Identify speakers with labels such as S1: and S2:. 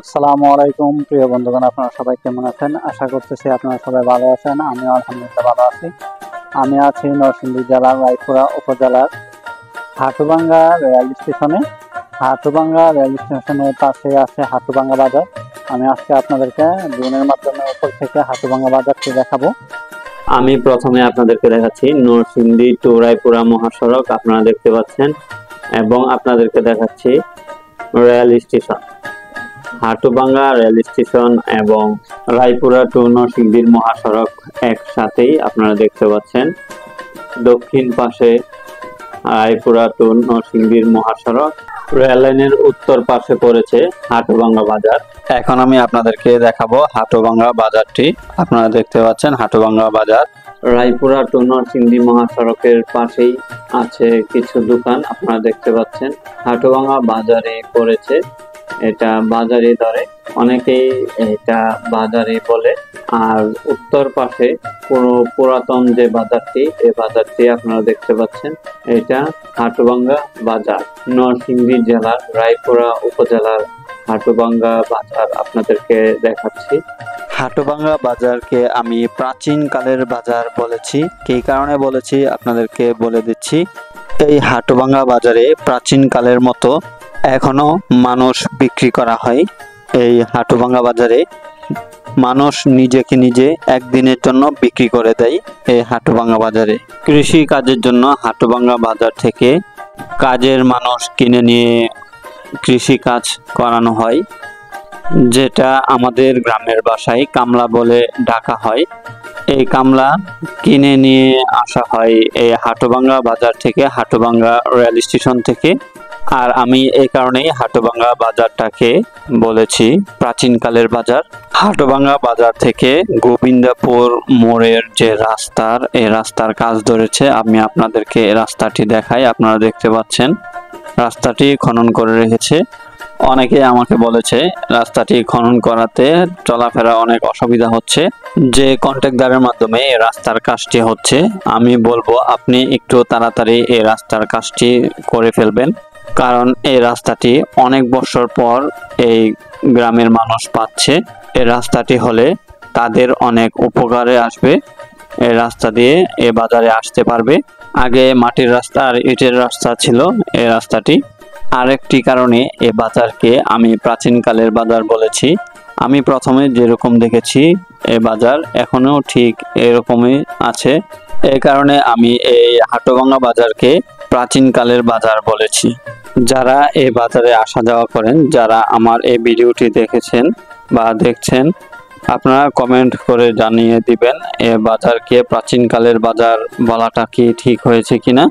S1: আসসালামু আলাইকুম প্রিয় বন্ধুগণ, আপনারা সবাই কেমন আছেন? আশা করতেছি আপনারা সবাই ভালো আছেন। আমিও আলহামদুলিল্লাহ ভালো আছি। আমি আছি নরসিংদী জেলার রায়পুরা উপজেলার হাটুভাঙ্গা রেল স্টেশনে। হাটুভাঙ্গা রেল স্টেশনের পাশে আছে হাটুভাঙ্গা বাজার। আমি আজকে আপনাদেরকে ড্রোনের মাধ্যমে উপর থেকে হাটুভাঙ্গা বাজারটি দেখাবো।
S2: আমি প্রথমে আপনাদেরকে দেখাচ্ছি নরসিংদী টু রায়পুরা মহাসড়ক আপনারা দেখতে পাচ্ছেন, এবং আপনাদেরকে দেখাচ্ছি rail station Hatubhanga rail station এবং রায়পুরা টু নরসিংদীর মহাসড়ক একসাথেই আপনারা দেখতে পাচ্ছেন। দক্ষিণ পাশে রায়পুরা টু নরসিংদীর মহাসড়ক, রেল লাইনের উত্তর পাশে পড়েছে হাটুভাঙ্গা বাজার। এখন আমি আপনাদেরকে দেখাবো হাটুভাঙ্গা বাজারটি। আপনারা দেখতে পাচ্ছেন হাটুভাঙ্গা বাজার। রায়পুরা টু নরসিংদী মহাসড়কের পাশেই আছে কিছু দোকান আপনারা দেখতে পাচ্ছেন। হাটুভাঙ্গা বাজারে পড়েছে, এটা বাজারে ধরে, অনেকেই এটা বাজারে বলে। আর উত্তর পাশে পুরাতন যে বাজারটি, এই বাজারটি আপনারা দেখতে পাচ্ছেন, এটা হাটুভাঙ্গা বাজার। নরসিংদী জেলার রায়পুরা উপজেলার হাটুভাঙ্গা বাজার আপনাদেরকে দেখাচ্ছি। হাটুভাঙ্গা বাজারকে আমি প্রাচীন কালের বাজার বলেছি। কী কারণে বলেছি আপনাদেরকে বলে দিচ্ছি। এই হাটুভাঙ্গা বাজারে প্রাচীন কালের মতো এখনো মানুষ বিক্রি করা হয়। এই হাটুভাঙ্গা বাজারে মানুষ নিজেকে নিজে একদিনের জন্য বিক্রি করে দেয়। এই হাটুভাঙ্গা বাজারে কৃষি কাজের জন্য হাটুভাঙ্গা বাজার থেকে কাজের মানুষ কিনে নিয়ে কৃষি কাজ করানো হয়, যেটা আমাদের গ্রামের ভাষায় কামলা বলে ডাকা হয়। এই কামলা কিনে নিয়ে আসা হয় এই হাটুভাঙ্গা বাজার থেকে, হাটুভাঙ্গা রেল স্টেশন থেকে। আর আমি এই কারণেই হাটুভাঙ্গা বাজারটাকে বলেছি প্রাচীনকালের বাজার। হাটুভাঙ্গা বাজার থেকে গোবিন্দপুর মোড়ের যে রাস্তার, এই রাস্তার কাজ ধরেছে। আমি আপনাদেরকে রাস্তাটি দেখাই। আপনারা দেখতে পাচ্ছেন রাস্তাটি খনন করে রেখেছে। অনেকে আমাকে বলেছে রাস্তাটি খনন করাতে চলাফেরা অনেক অসুবিধা হচ্ছে, যে কন্ট্রাক্টরের মাধ্যমে এই রাস্তার কাজটি হচ্ছে। আমি বলবো আপনি একটু তাড়াতাড়ি এই রাস্তার কাজটি করে ফেলবেন, কারণ এই রাস্তাটি অনেক বছর পর এই গ্রামের মানুষ পাচ্ছে। এই রাস্তাটি হলে তাদের অনেক উপকারে আসবে। এই রাস্তা দিয়ে এ বাজারে আসতে পারবে। আগে মাটির রাস্তা আর ইটের রাস্তা ছিল এই রাস্তাটি। আরেকটি কারণে এ বাজারকে আমি প্রাচীনকালের বাজার বলেছি। আমি প্রথমে যেরকম দেখেছি এ বাজার এখনো ঠিক এরকমই আছে। এই কারণে আমি এই হাটুভাঙ্গা বাজারকে প্রাচীনকালের বাজার বলেছি। যারা এই বাজারে আসা যাওয়া করেন, যারা আমার এই ভিডিওটি দেখেছেন বা দেখছেন, আপনারা কমেন্ট করে জানিয়ে দিবেন এ বাজারকে প্রাচীনকালের বাজার বলাটা কি ঠিক হয়েছে কিনা।